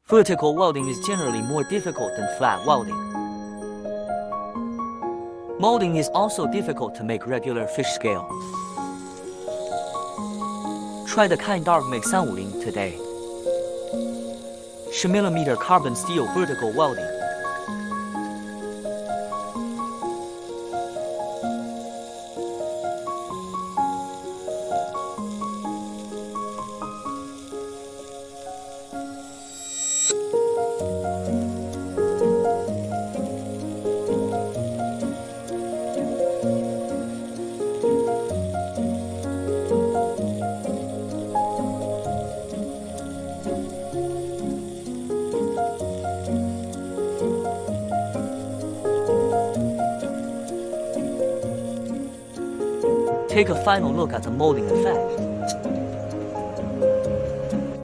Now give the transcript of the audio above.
Vertical welding is generally more difficult than flat welding. Molding is also difficult to make regular fish scale. Try the kindarc MIG-350 today. 10mm carbon steel vertical welding. Take a final look at the molding effect.